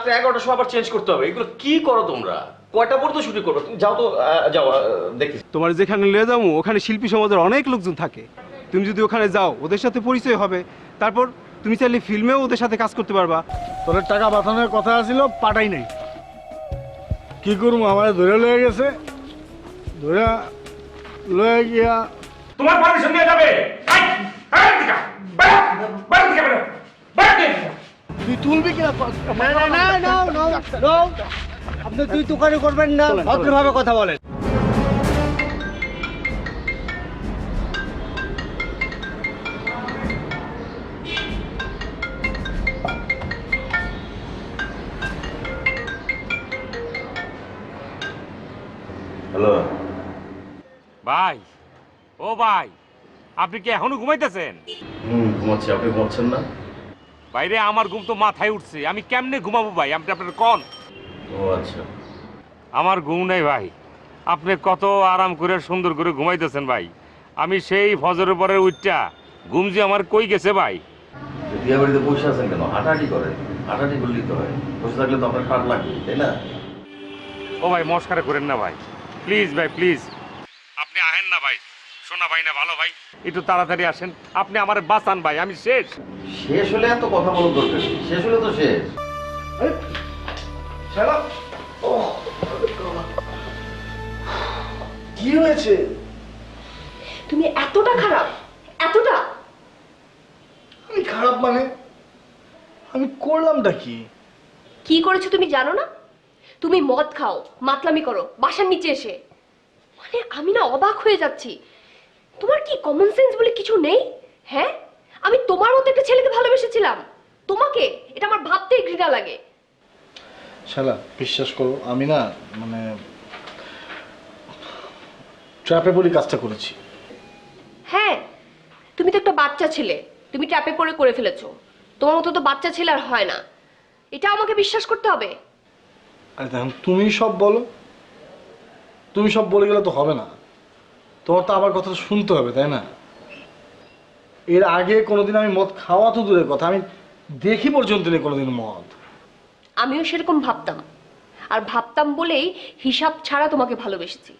রাত্রে 11টার সময় আবার চেঞ্জ করতে হবে। এগুলো কি করো তোমরা? কয়টা পর্যন্ত শুটিং করো? তুমি যাও তো, যাও দেখি। তোমার যেখানে নিয়ে যাবো ওখানে শিল্পী সমাজের অনেক লোকজন থাকে। তুমি যদি ওখানে যাও ওদের সাথে পরিচয় হবে, তারপর তুমি চাইলে ফিল্মেও ওদের সাথে কাজ করতে পারবা। তোর টাকা পাঠানোর কথা ছিল, পাঠাই নাই। কি করবো, আমার ধরে লয়ে গেছে, ধরে লয়ে গিয়া তোমার পারমিশন নিয়ে যাবে। তুই তুলবি কিনা? আপনি দুই দোকানে করবেন না, ভদ্রভাবে কথা বলেন। হ্যালো ভাই, ও ভাই, আপনি কি এখনো ঘুমাইতেছেন? ঘুমাচ্ছি। আপনি ঘুমাচ্ছেন না? বাইরে আমার ঘুম তো মাথায় উঠছে, আমি কেমনে ঘুমাবো ভাই? আপনি আপনার কন। ও আচ্ছা। আমার ঘুম নেই ভাই। আপনি কত আরাম করে সুন্দর করে ঘুমাইতেছেন ভাই। আমি সেই ফজরের পরে উঠটা ঘুম যে আমার কই গেছে ভাই। বিয়ে বাড়িতে বসে আছেন কেন? হাঁটাহাঁটি করেন। হাঁটাহাঁটি করলেই তো হয়। বসে থাকলে তো আপনার খারাপ লাগবে, তাই না? ও ভাই, মস্কারা করেন না ভাই, প্লিজ ভাই, প্লিজ। আপনি আহেন না ভাই, শোনা ভাই না ভালো ভাই, একটু তাড়াতাড়ি আসেন। আপনি আমার বাঁচান ভাই, আমি শেষ। শেষ হলে এত কথা বলার দরকার নেই। শেষ হলে তো শেষ। কি হয়েছে? তুমি এতটা খারাপ, এতটা? আমি খারাপ মানে? আমি করলামটা কি? কি করেছো তুমি জানো না? তুমি মদ খাও, মাতলামি করো বাসার নিচে এসে। মানে আমি না অবাক হয়ে যাচ্ছি। তোমার কি কমন সেন্স বলে কিছু নেই? হ্যাঁ, আমি তোমার মতো একটা ছেলেকে ভালোবেসেছিলাম। তোমাকে এটা আমার ভাবতেই ঘৃণা লাগে। শালা, বিশ্বাস করো, আমি না মানে ট্র্যাপে পড়ে কাজটা করেছি। হ্যাঁ, তুমি তো একটা বাচ্চা ছেলে, তুমি ট্র্যাপে করে ফেলেছো। তোমার মতো তো বাচ্চা ছেলে আর হয় না, এটা আমাকে বিশ্বাস করতে হবে। আরে দেখুন, তুমি সব বলো, তুমি সব বলে গেলে তো হবে না। তোমার তো আমার কথাটা শুনতে হবে, তাই না? এর আগে কোনোদিন আমি মদ খাওয়া তো দূরের কথা, আমি দেখি পর্যন্ত নেই কোনোদিন মদ। আমিও সেরকম ভাবতাম, আর ভাবতাম বলেই হিসাব ছাড়া তোমাকে ভালোবেসেছি।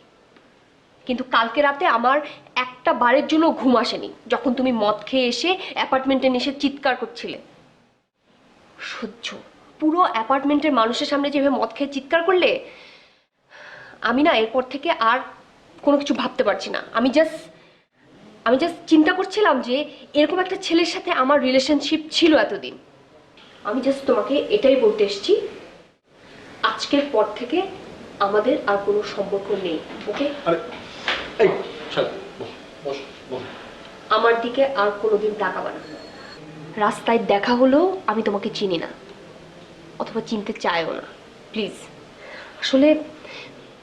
কিন্তু কালকে রাতে আমার একটা বারের জন্য ঘুম আসেনি, যখন তুমি মদ খেয়ে এসে অ্যাপার্টমেন্টে এসে চিৎকার করছিলে। সহ্য, পুরো অ্যাপার্টমেন্টের মানুষের সামনে যেভাবে মদ খেয়ে চিৎকার করলে, আমি না এরপর থেকে আর কোনো কিছু ভাবতে পারছি না। আমি জাস্ট চিন্তা করছিলাম যে এরকম একটা ছেলের সাথে আমার রিলেশনশিপ ছিল এতদিন। আমি জাস্ট তোমাকে এটাই বলতে এসেছি, আজকের পর থেকে আমাদের আর কোনো সম্পর্ক নেই, ওকে? আরে এই শালা, বস বস। আমার দিকে আর কোনোদিন তাকাবা না। রাস্তায় দেখা হলেও আমি তোমাকে চিনি না, অথবা চিনতে চাইও না, প্লিজ। আসলে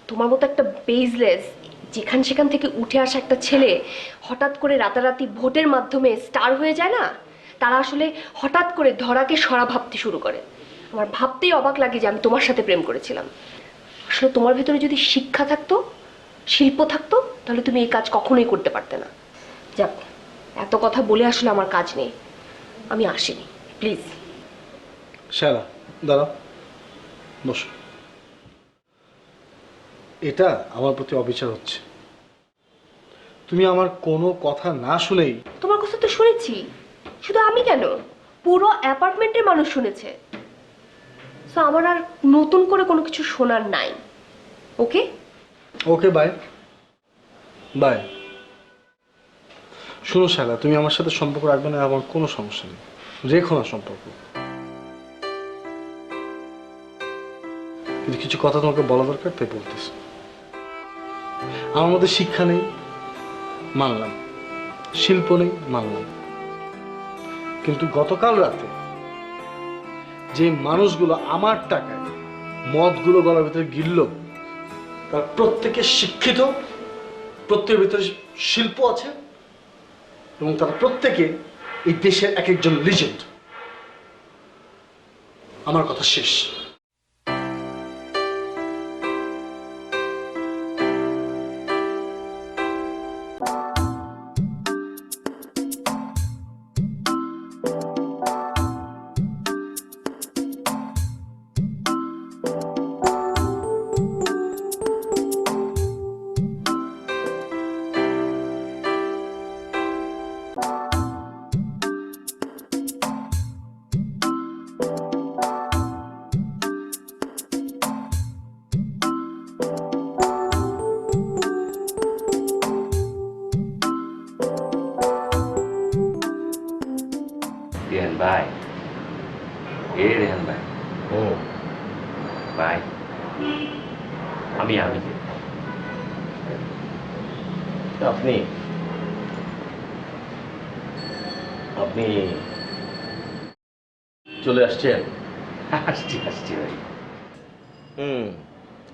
তোমার মতো একটা বেজলেস, সেখান থেকে উঠে আসা একটা ছেলে হঠাৎ করে রাতারাতি ভোটের মাধ্যমে স্টার হয়ে যায় না, তারা আসলে হঠাৎ করে ধরাকে সরা ভাবতে শুরু করে। আমার ভাবতেই অবাক লাগে যে আমি তোমার সাথে প্রেম করেছিলাম। আসলে তোমার ভেতরে যদি শিক্ষা থাকতো, শিল্প থাকতো, তাহলে তুমি এই কাজ কখনোই করতে পারতে না। যাক, এত কথা বলে আসলে আমার কাজ নেই, আমি আসিনি, প্লিজ। শালা, দাঁড়াও, বসো। এটা আমার প্রতি অবিচার হচ্ছে। তুমি আমার কোনো কথা না শুনেই। তোমার কথা তো শুনেছি, শুধু আমি কেন, পুরো অ্যাপার্টমেন্টের মানুষ শুনেছে। সো আমার আর নতুন করে কোনো কিছু শোনার নাই, ওকে? ওকে, বাই বাই। শোনো শালা, তুমি আমার সাথে সম্পর্ক রাখবে না, আমার কোনো সমস্যা নেই, রেখো না সম্পর্ক। কিন্তু কিছু কথা তোমাকে বলা দরকার, তাই বলতেছি। আমার মধ্যে শিক্ষা নেই, মানলাম। শিল্প নেই, মানলাম। কিন্তু গতকাল রাতে যে মানুষগুলো আমার টাকায় মদগুলো গলার ভিতরে গিলল, তার প্রত্যেকে শিক্ষিত, প্রত্যেকের ভিতরে শিল্প আছে, এবং তারা প্রত্যেকে এই দেশের এক একজন লিজেন্ড। আমার কথা শেষ। ভাই আমি আমি আপনি আপনি চলে আসছেন? আসছি আসছি ভাই।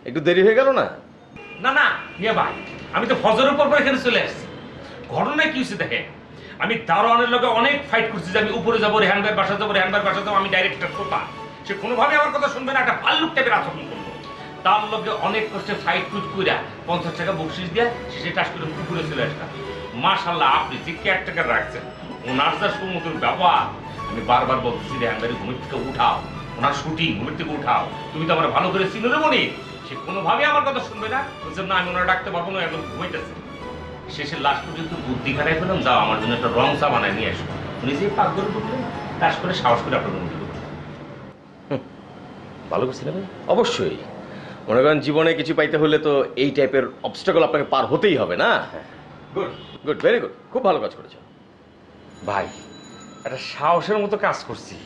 একটু দেরি হয়ে গেল না? না না মিয়া ভাই, আমি তো ফজরের পর এখানে চলে আসছি। ঘটনা কি হচ্ছে দেখেন, আমি দারোয়ানের লগে অনেক ফাইট করছি যে আমি উপরে যাবো, রেহান ভাইয়ের বাসা যাবো, রেহান ভাইয়ের বাসা যাবো। আমি ডাইরেক্টর কোথা, সে কোনোভাবে আমার কথা শুনবে না, একটা ভাল্লুক টাইপের আচরণ করবো। তার লগে অনেক কষ্টে ফাইট টুট কইরা 50 টাকা বকশিস দিয়ে শেষে টাস করে পুকুরে চলে আসলাম। মাশাল্লাহ আপনি যে কেয়ারটেকার রাখছেন, ওনার যা সুমধুর ব্যবহার, আমি বারবার বলতেছি রেহান ভাইয়ের ঘুমের থেকে উঠাও, ওনার শুটিং ঘুমের থেকে উঠাও, তুমি তো আমার ভালো করে চিনো রে মনি। সে কোনোভাবে আমার কথা শুনবে না, বলছে না আমি ওনারা ডাকতে পারবো না, একদম ঘুমাইতেছে। শেষে লাস্ট পর্যন্ত বুদ্ধি খারাই পেলাম, যাও আমার জন্য একটা রং চা বানায় নিয়ে আসো। উনি যে পাক ধরে ঢুকলেন, কাজ করে সাহস করে আপনার রুমে ঢুকলেন। ভালো করছি না ভাই? অবশ্যই। মনে করেন জীবনে কিছু পাইতে হলে তো এই টাইপের অবস্টাকল আপনাকে পার হতেই হবে না? গুড গুড, ভেরি গুড, খুব ভালো কাজ করেছেন ভাই, একটা সাহসের মতো কাজ করছি,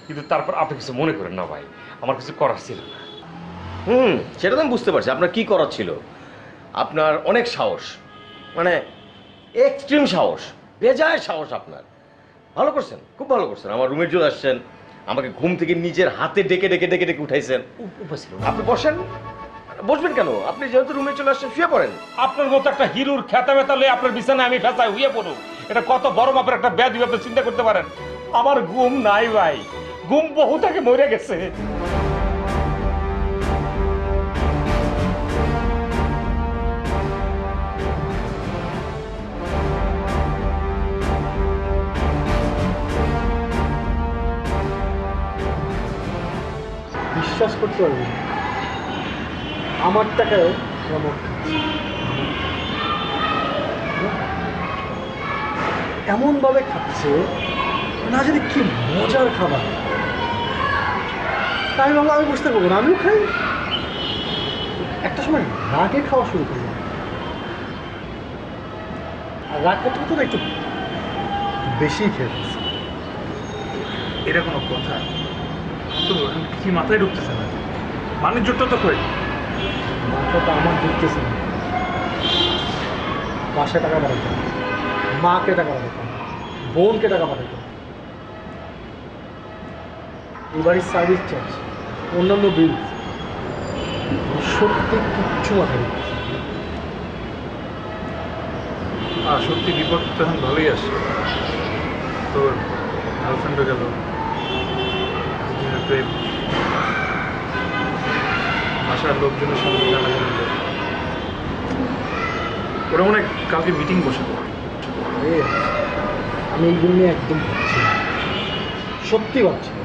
কিন্তু তারপর আপনি কিছু মনে করেন না ভাই, আমার কিছু করার ছিল না। সেটা তো আমি বুঝতে পারছি আপনার কি করার ছিল। আপনার অনেক সাহস, মানে এক্সট্রিম সাহস, বেজায় সাহস আপনার। ভালো করছেন, খুব ভালো করছেন। আমার রুমে চলে আসছেন, আমাকে ঘুম থেকে নিজের হাতে ডেকে ডেকে ডেকে ডেকে উঠাইছেন। আপনি বসেন। বসবেন কেন? আপনি যেহেতু রুমে চলে আসছেন, শুয়ে পড়েন। আপনার মতো একটা হিরোর খেতা বেতা লয়ে আপনার বিছানায় আমি ফেঁচাই হইয়া পড়ব, এটা কত বড় মাপের একটা ব্যাধি, আপনি চিন্তা করতে পারেন? আমার ঘুম নাই ভাই, ঘুম বহু থেকে মরে গেছে। বিশ্বাস করতে পারবি না, আমার টাকায় ওরা মদ খাচ্ছে। এমনভাবে খাচ্ছে না যদি কি মজার খাবার। তাই আমি ভাবলাম আমি বুঝতে পারবো না, আমিও খাই। একটা সময় রাগে খাওয়া শুরু করলাম, আর রাগ করতে করতে না একটু বেশি খেয়ে ফেলছি। এটা কোনো কথা? তো এখন কি মাথায় ঢুকতেছে না, বাণিজ্যটা তো কই? মাথাটা আমার ঢুকতেছে না। বাসায় টাকা পাঠাতে হবে, মাকে টাকা পাঠাতে হবে, বোনকে টাকা পাঠাতে হবে, এই বাড়ির সার্ভিস চার্জ, অন্যান্য বিল, সত্যি কিচ্ছু মাথায় ঢুকতেছে না। আর সত্যি বিপদ তো এখন ভালোই আসছে। তোর গার্লফ্রেন্ডও গেল, প্রেম, বাসার লোকজনের সঙ্গে জানাজানি হলো। ওরা মনে হয় কালকে মিটিং বসাবো। আরে, আমি এইগুলো নিয়ে একদম ভাবছি না, সত্যি ভাবছি না।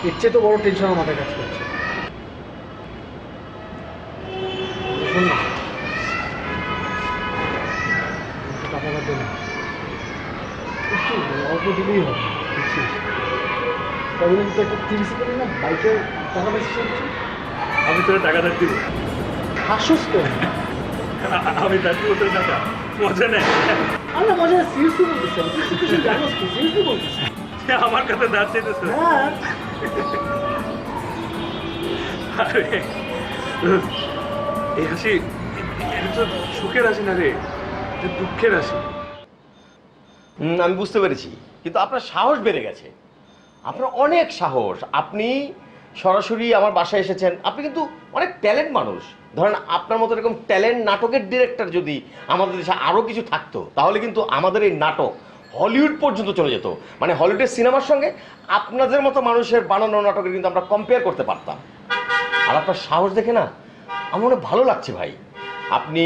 এর চেয়ে তো বড় টেনশন আমার মাথায় কাজ করছে। শোন না, টাকা লাগবে না, একটু অল্প দিলেই হবে, বুঝছিস? তবে তো একটা তিরিশে করি না, বাইকে টাকা বেশি চলছে। আমি তোর টাকা ধার দিব, হাসুস তো। আমি ধার দিব তোর টাকা, মজা নেই। আমরা মজা সিরিয়াসলি বলতেছি, তুই জানোস কি সিরিয়াসলি বলতেছি? আমার কাছে ধার চাইতেছে। হ্যাঁ, আরে এই হাসি, এটা তো সুখের হাসি না রে, এটা দুঃখের হাসি। আমি বুঝতে পেরেছি, কিন্তু আপনার সাহস বেড়ে গেছে। আপনার অনেক সাহস। আপনি সরাসরি আমার বাসায় এসেছেন। আপনি কিন্তু অনেক ট্যালেন্ট মানুষ। ধরেন আপনার মতো এরকম ট্যালেন্ট নাটকের ডিরেক্টর যদি আমাদের দেশে আরও কিছু থাকতো, তাহলে কিন্তু আমাদের এই নাটক হলিউড পর্যন্ত চলে যেত। মানে হলিউডের সিনেমার সঙ্গে আপনাদের মতো মানুষের বানানো নাটকের কিন্তু আমরা কম্পেয়ার করতে পারতাম। আর আপনার সাহস দেখে না আমার অনেক ভালো লাগছে ভাই। আপনি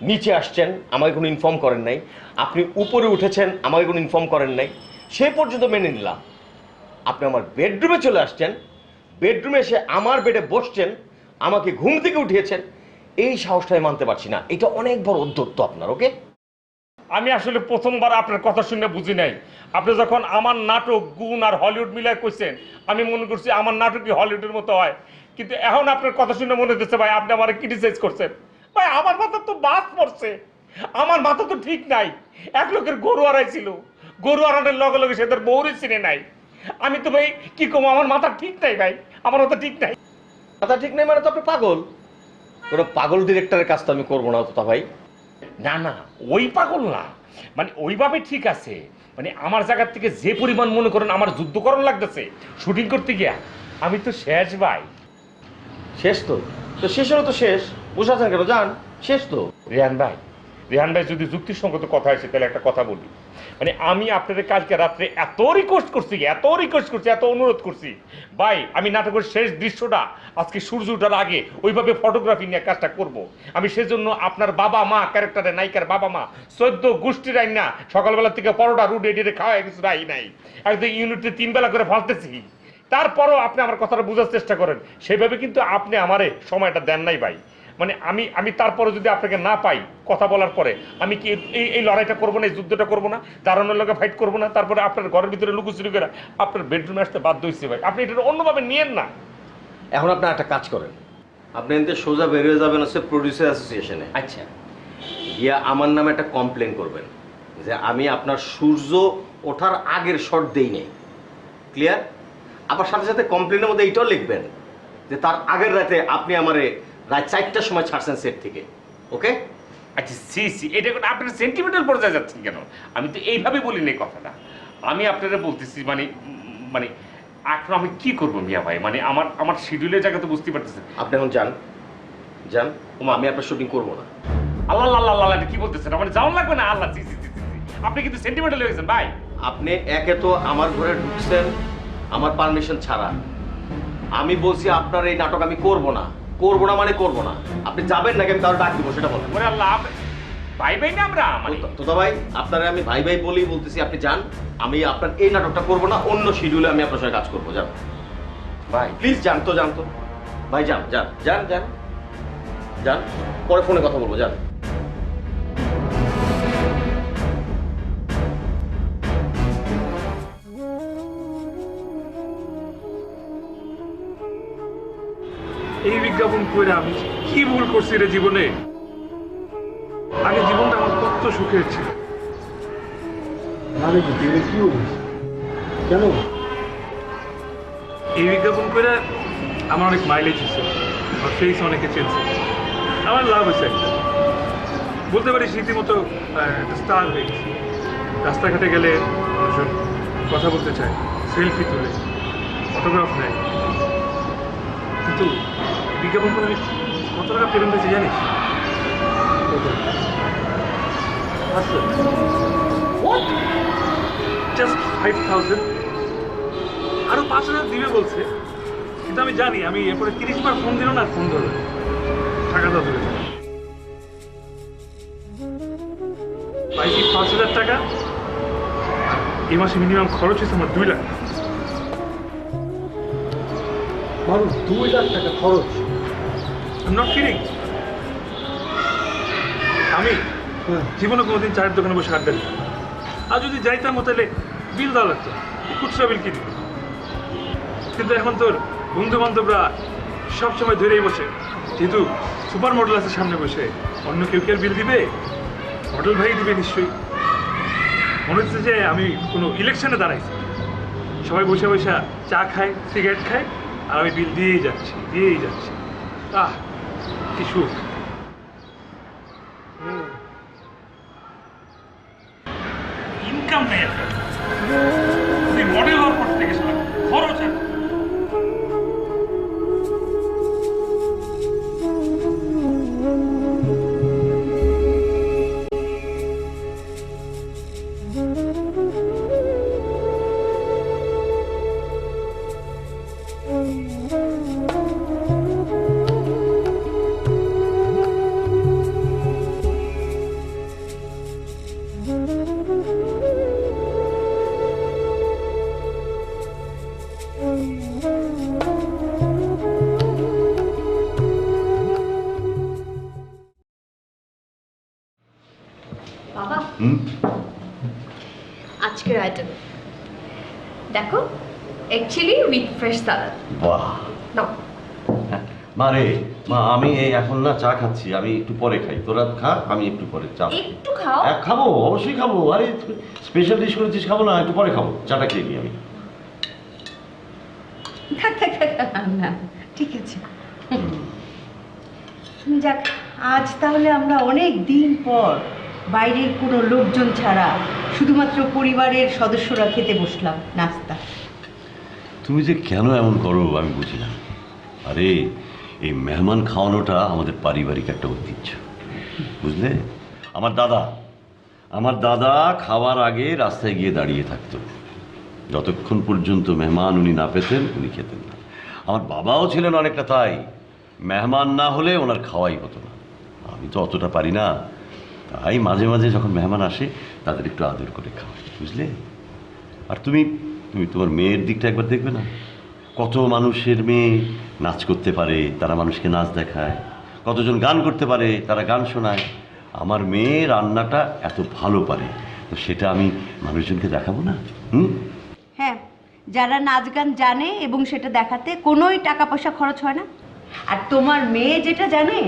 নিচে আসছেন, আমাকে কোনো ইনফর্ম করেন নাই। আপনি উপরে উঠেছেন, আমাকে কোনো ইনফর্ম করেন নাই। সে পর্যন্ত মেনে নিলাম। আপনি আমার বেডরুমে চলে আসছেন, বেডরুমে এসে আমার বেডে বসছেন, আমাকে ঘুম থেকে উঠিয়েছেন। এই সাহসটাই মানতে পারছি না। এটা অনেক বড় উদ্যোক্ত আপনার। ওকে, আমি আসলে প্রথমবার আপনার কথা শুনে বুঝি নাই। আপনি যখন আমার নাটক গুণ আর হলিউড মিলায় কইছেন, আমি মনে করছি আমার নাটকই হলিউডের মতো হয়। কিন্তু এখন আপনার কথা শুনে মনে হচ্ছে ভাই আপনি আমার ক্রিটিসাইজ করছেন। ভাই আমার মাথা তো বাস পড়ছে, আমার মাথা তো ঠিক নাই। এক লোকের গরু হারাইছিল, গরু হারানোর লগে লগে সে তার বউরে চিনে নাই। আমি তো ভাই কি কম, আমার মাথা ঠিক নাই ভাই, আমার মাথা ঠিক নাই। মাথা ঠিক নেই মানে তো আপনি পাগল। কোনো পাগল ডিরেক্টরের কাজ তো আমি করবো না তোতা ভাই। না না, ওই পাগল না, মানে ওইভাবে ঠিক আছে, মানে আমার জায়গার থেকে যে পরিমাণ মনে করেন আমার যুদ্ধকরণ লাগতেছে শুটিং করতে গিয়া, আমি তো শেষ ভাই। শেষ তো, তো শেষ হলো তো শেষ, বুঝাচ্ছেন কেন, যান, শেষ তো। রেহান ভাই, রেহান ভাই যদি যুক্তিসঙ্গত কথা আসে তাহলে একটা কথা বলি, মানে আমি আপনাদের কালকে রাত্রে এত রিকোয়েস্ট করছি, এত অনুরোধ করছি ভাই, আমি নাটকের শেষ দৃশ্যটা আজকে সূর্য ওঠার আগে ওইভাবে ফটোগ্রাফি নিয়ে কাজটা করব। আমি সেজন্য আপনার বাবা মা ক্যারেক্টারে নায়িকার বাবা মা 14 গোষ্ঠীর আইন না সকালবেলা থেকে পরোটা রুট এডিটে খাওয়া কিছু রাই নাই, একদম ইউনিটে 3 বেলা করে ফালতেছি। তারপরও আপনি আমার কথাটা বোঝার চেষ্টা করেন, সেভাবে কিন্তু আপনি আমারে সময়টা দেন নাই ভাই। মানে আমি তারপরে যদি আপনাকে না পাই কথা বলার পরে, আমি কি এই লড়াইটা করবো না, এই যুদ্ধটা করবো না, দাঁড়ানোর লোকে ফাইট করবো না, তারপরে আপনার ঘরের ভিতরে লুকোচুরি করে আপনার বেডরুমে আসতে বাধ্য হয়েছে ভাই। আপনি এটা অন্যভাবে নিয়েন না। এখন আপনি একটা কাজ করেন, আপনি এতে সোজা বেরিয়ে যাবেন হচ্ছে প্রডিউসার অ্যাসোসিয়েশনে। আচ্ছা, গিয়া আমার নামে একটা কমপ্লেন করবেন যে আমি আপনার সূর্য ওঠার আগের শট দেই নাই। ক্লিয়ার? আবার সাথে সাথে কমপ্লেনের মধ্যে এইটাও লিখবেন যে তার আগের রাতে আপনি আমারে রাত 4টার সময় ছাড়ছেন সেট থেকে। ওকে? আচ্ছা সি এটা কোনো আপনার সেন্টিমেন্টাল পর্যায়ে যাচ্ছেন কেন? আমি তো এইভাবে বলিনি কথাটা, আমি আপনারা বলতেছি মানে এখন আমি কি করবো মিয়া ভাই, মানে আমার শিডিউলের জায়গা তো বুঝতে পারতেছেন। আপনি এখন যান, আমি আপনার শুটিং করবো না। আল্লাহ আল্লাহ আল্লাহ, এটা কি বলতেছেন? মানে যাওয়ান লাগবে না? আল্লাহ আপনি কিন্তু সেন্টিমেন্টাল হয়ে গেছেন ভাই। আপনি একে তো আমার ঘরে ঢুকছেন আমার পারমিশন ছাড়া। আমি বলছি আপনার এই নাটক আমি করবো না মানে করবো না। আপনি যাবেন নাকি আমি কারো ডাক দিব সেটা বলেন। ওরে আল্লাহ, ভাই ভাই না আমরা, মানে তোতা ভাই আপনারা আমি ভাই ভাই বলেই বলতেছি, আপনি যান। আমি আপনার এই নাটকটা করবো না, অন্য শিডিউলে আমি আপনার সঙ্গে কাজ করবো। যান ভাই প্লিজ, যান তো ভাই, যান যান যান যান যান, পরে ফোনে কথা বলবো, যান। এই বিজ্ঞাপন করে আমি কি ভুল করছি রে জীবনে? আগে জীবনটা আমার কত সুখের ছিল। মানে কি দিলে কি হয়েছে? কেন? এই বিজ্ঞাপন করে আমার অনেক মাইলেজ হয়েছে, আমার ফেস অনেকে চেয়েছে, আমার লাভ হয়েছে একটা, বলতে পারিস রীতিমতো একটা স্টার হয়ে গেছে। রাস্তাঘাটে গেলে মানুষজন কথা বলতে চায়, সেলফি তুলে, ফটোগ্রাফ নেয়। কিন্তু বিজ্ঞাপন করে আমি কত টাকা পেমেন্ট হয়েছে জানিস? জাস্ট 5,000। আরো 5,000 দিবে বলছে, কিন্তু আমি জানি আমি এরপরে 30 বার ফোন দিল না, ফোন ধরবে, টাকা দেওয়া ধরে পাইছি 5,000 টাকা। এই মাসে মিনিমাম খরচ হয়েছে আমার 2 লাখ। মানুষ 2 লাখ টাকা খরচ? I'm not kidding। আমি জীবনে কোনোদিন চায়ের দোকানে বসে আড্ডা দিই, আর যদি যাইতাম তাহলে বিল দেওয়া লাগতো, খুচরা বিল কিনি। কিন্তু এখন তোর বন্ধু বান্ধবরা সবসময় ধরেই বসে, যেহেতু সুপার মডেল আছে সামনে বসে, অন্য কেউ কেউ বিল দিবে, মডেল ভাই দিবে নিশ্চয়ই। মনে হচ্ছে যে আমি কোনো ইলেকশনে দাঁড়াইছি, সবাই বসে বসে চা খায়, সিগারেট খায়, আর আমি বিল দিয়েই যাচ্ছি। আহ, কি সুখ। ইনকাম নেই একটা, মডেল হওয়ার পর থেকে খরচ আছে। বাবা, আজকের আইটেম দেখো, অ্যাকচুয়ালি উইথ ফ্রেশ সালাদ। বাহ নাও। মারে মা, আমি এই এখন না চা খাচ্ছি, আমি একটু পরে খাই, তোরা খা, আমি একটু পরে চা একটু খাও। খাবো, অবশ্যই খাবো। আরে স্পেশাল ডিশ করেছিস, খাবো না? একটু পরে খাবো, চাটা খেয়ে নিই আমি। থাক না, ঠিক আছে। যাক, আজ তাহলে আমরা অনেক দিন পর বাইরের কোনো লোকজন ছাড়া শুধুমাত্র পরিবারের সদস্যরা খেতে বসলাম নাস্তা। তুমি যে কেন এমন করো আমি বুঝি না। আরে এই মেহমান খাওয়ানোটা আমাদের পারিবারিক একটা ঐতিহ্য, বুঝলে? আমার দাদা খাওয়ার আগে রাস্তায় গিয়ে দাঁড়িয়ে থাকতো, যতক্ষণ পর্যন্ত মেহমান উনি না পেতেন উনি খেতেন না। আমার বাবাও ছিলেন অনেকটা তাই, মেহমান না হলে ওনার খাওয়াই হতো না। আমি তো অতটা পারি না, তাই মাঝে মাঝে যখন মেহমান আসে তাদের একটু আদর করে খাওয়াই, বুঝলে? আর তুমি তোমার মেয়ের দিকটা একবার দেখবে না? কত মানুষের মেয়ে নাচ করতে পারে, তারা মানুষকে নাচ দেখায়। কতজন গান করতে পারে, তারা গান শোনায়। আমার মেয়ে রান্নাটা এত ভালো পারে, তো সেটা আমি মানুষজনকে দেখাবো না? হ্যাঁ, যারা নাচ গান জানে এবং সেটা দেখাতে কোনোই টাকা পয়সা খরচ হয় না। আর তোমার মেয়ে যেটা জানে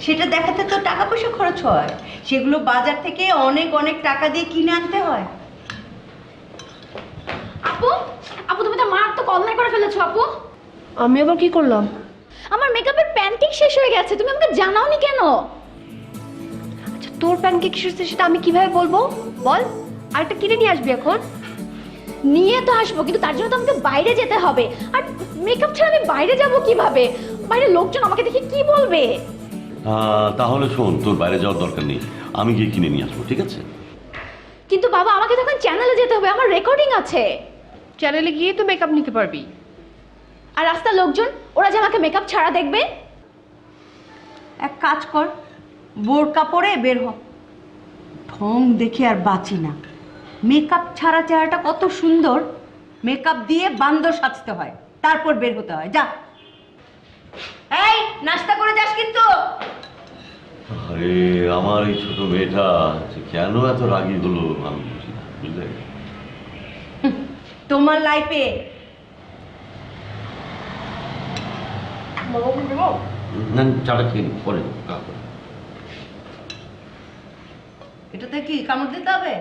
সেটা দেখাতে তো টাকা পয়সা খরচ হয়, সেগুলো বাজার থেকে অনেক অনেক টাকা দিয়ে কিনে আনতে হয়। আপু, আপু তুমি তো মারাত্মক অন্যায় করে ফেলেছো আপু। আমি আবার কি করলাম? আমার মেকআপের প্যান্টিং শেষ হয়ে গেছে, তুমি আমাকে জানাওনি কেন? আচ্ছা, তোর প্যানকেক এসেছে সেটা আমি কিভাবে বলবো বল? আরেকটা কিনে নিয়ে আসবি এখন। নিয়ে তো আসবো, কিন্তু তার জন্য তো আমাকে বাইরে যেতে হবে। আর মেকআপ ছাড়া আমি বাইরে যাব কিভাবে? বাইরে লোকজন আমাকে দেখে কি বলবে? তাহলে শোন, তোর বাইরে যাওয়ার দরকার নেই, আমি গিয়ে কিনে নিয়ে আসবো, ঠিক আছে? কিন্তু বাবা, আমাকে তখন চ্যানেলে যেতে হবে, আমার রেকর্ডিং আছে। চ্যানেলে গিয়ে তো মেকআপ নিতে পারবি। আর রাস্তার লোকজন, ওরা যে আমাকে মেকআপ ছাড়া দেখবে। এক কাজ কর, বোরকা পরে বের হ। ঢং দেখে আর বাঁচি না। মেকআপ ছাড়া চেহারাটা কত সুন্দর, মেকআপ দিয়ে বান্দর সাজতে হয়, তারপর বের হতে হয়। যা, এই নাস্তা করে যাস কিন্তু। আরে আমার এই ছোট মেয়েটা যে কেন এত রাগী হলো আমি বুঝি না, বুঝলে? তোমার লাইফে না, চাটা খেয়ে নি, পরে এটাতে কি কামড় দিতে হবে?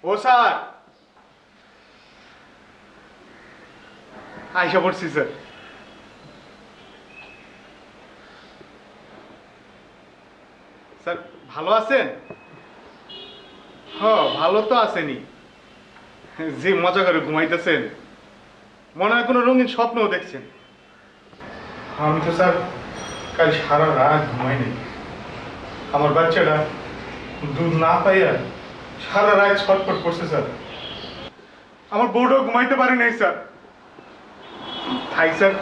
ও স্যার, আইসা পড়ছি স্যার। স্যার ভালো আছেন? হ্যাঁ, ভালো তো আছেনই। যে মজা করে ঘুমাইতেছেন, মনে হয় কোনো রঙিন স্বপ্নও দেখছেন। আমি তো স্যার কাল সারা রাত ঘুমাই নাই। আমার বাচ্চাটা দুধ না পাইয়া সারা রাত ছটফট করছে স্যার। আমার বউটাও ঘুমাইতে পারি নাই স্যার। তাই স্যার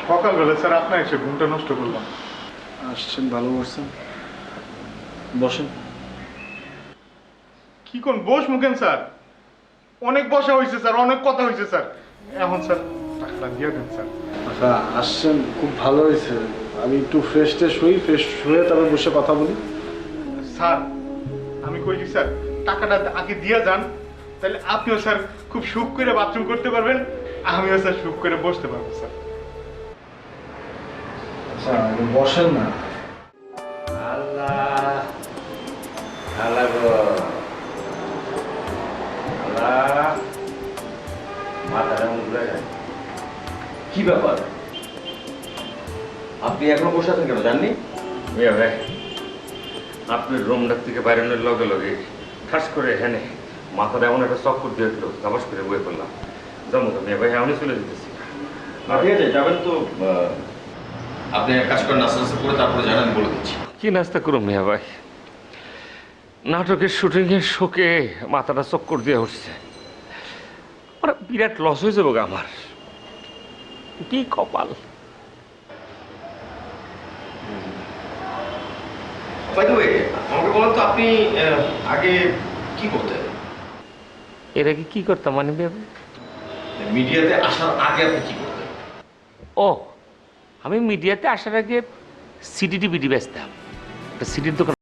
সকালবেলা স্যার আপনার এসে ঘুমটা নষ্ট করলাম। আসছেন, ভালো করছেন, বসেন। কি কোন বস মুখেন স্যার? অনেক বসা হয়েছে স্যার, অনেক কথা হয়েছে স্যার। এখন স্যার টাকা দিয়ে দেন স্যার। আচ্ছা, আসছেন, খুব ভালো হয়েছে। আমি একটু ফ্রেশ হই, ফ্রেশ হয়ে তারপর বসে কথা বলি। স্যার আমি কইছি স্যার, টাকাটা আগে দিয়ে যান, তাহলে আপনিও স্যার খুব সুখ করে বাথরুম করতে পারবেন, আমিও স্যার সুখ করে বসতে পারবো স্যার। আচ্ছা, বসেন না। আল্লাহ আল্লাহ গো আল্লাহ, মাথাটা ঘুরে যায়। কি ব্যাপার, আপনি এখনো বসে আছেন কেন, জাননি? মিয়া ভাই, আপনার রুমটার থেকে বাইরের লগে লগে ঠাস করে হেনে মাথাটা এমন একটা চক্কর দিয়ে দিল, তামাশ করে বয়ে পড়লাম। যেমন তো মিয়া ভাই, আমি চলে যেতেছি। ঠিক আছে, যাবেন তো আপনি এক কাজ করেন, নাস্তা নাস্তা করে তারপরে জানান, বলে দিচ্ছি। কি নাস্তা করুন মিয়া ভাই? নাটকের শুটিংয়ের শোকে মাথাটা চক্কর দিয়ে উঠছে। ওরা বিরাট লস হয়ে যাবো আমার। কি কপাল। বাই দ্য ওয়ে, আমাকে বলেন তো আপনি আগে কি করতেন? এর আগে কি করতাম মানে বাবু? মিডিয়াতে আসার আগে আপনি কি করতেন? ও, আমি মিডিয়াতে আসার আগে সিডি টিভিডি বেচতাম, একটা সিডির দোকান